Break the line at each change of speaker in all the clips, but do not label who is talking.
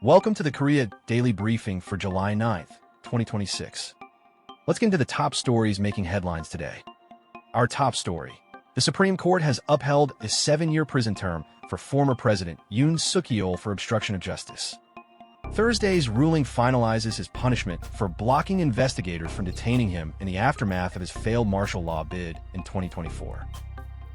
Welcome to the Korea Daily Briefing for July 9th, 2026. Let's get into the top stories making headlines today. Our top story. The Supreme Court has upheld a 7-year prison term for former President Yoon Suk-yeol for obstruction of justice. Thursday's ruling finalizes his punishment for blocking investigators from detaining him in the aftermath of his failed martial law bid in 2024.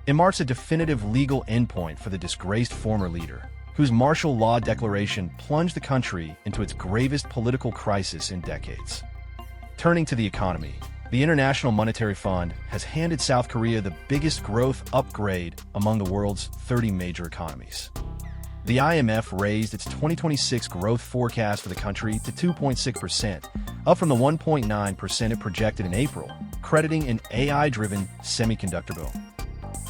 It marks a definitive legal endpoint for the disgraced former leader, whose martial law declaration plunged the country into its gravest political crisis in decades. Turning to the economy, the International Monetary Fund has handed South Korea the biggest growth upgrade among the world's 30 major economies. The IMF raised its 2026 growth forecast for the country to 2.6%, up from the 1.9% it projected in April, crediting an AI-driven semiconductor boom.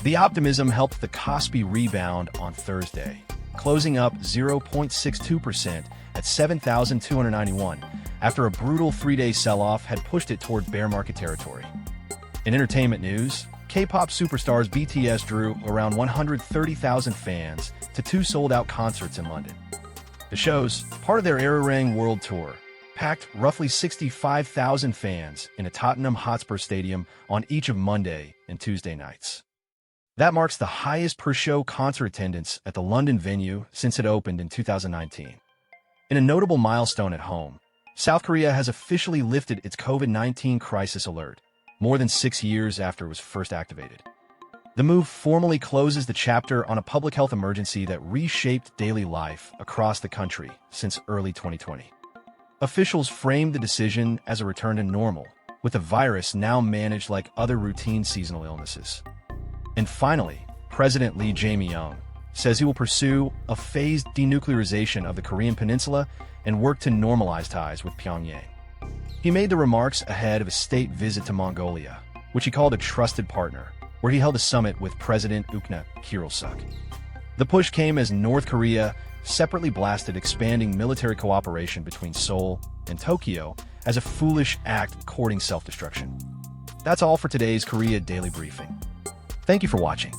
The optimism helped the KOSPI rebound on Thursday, closing up 0.62% at 7,291 after a brutal 3-day sell-off had pushed it toward bear market territory. In entertainment news, K-pop superstars BTS drew around 130,000 fans to 2 sold-out concerts in London. The shows, part of their ARIRANG world tour, packed roughly 65,000 fans in a Tottenham Hotspur stadium on each of Monday and Tuesday nights. That marks the highest per-show concert attendance at the London venue since it opened in 2019. In a notable milestone at home, South Korea has officially lifted its COVID-19 crisis alert, more than 6 years after it was first activated. The move formally closes the chapter on a public health emergency that reshaped daily life across the country since early 2020. Officials framed the decision as a return to normal, with the virus now managed like other routine seasonal illnesses. And finally, President Lee Jae-myung says he will pursue a phased denuclearization of the Korean peninsula and work to normalize ties with Pyongyang. He made the remarks ahead of a state visit to Mongolia, which he called a trusted partner, where he held a summit with President Yoon Suk-yeol. The push came as North Korea separately blasted expanding military cooperation between Seoul and Tokyo as a foolish act courting self-destruction. That's all for today's Korea Daily Briefing. Thank you for watching.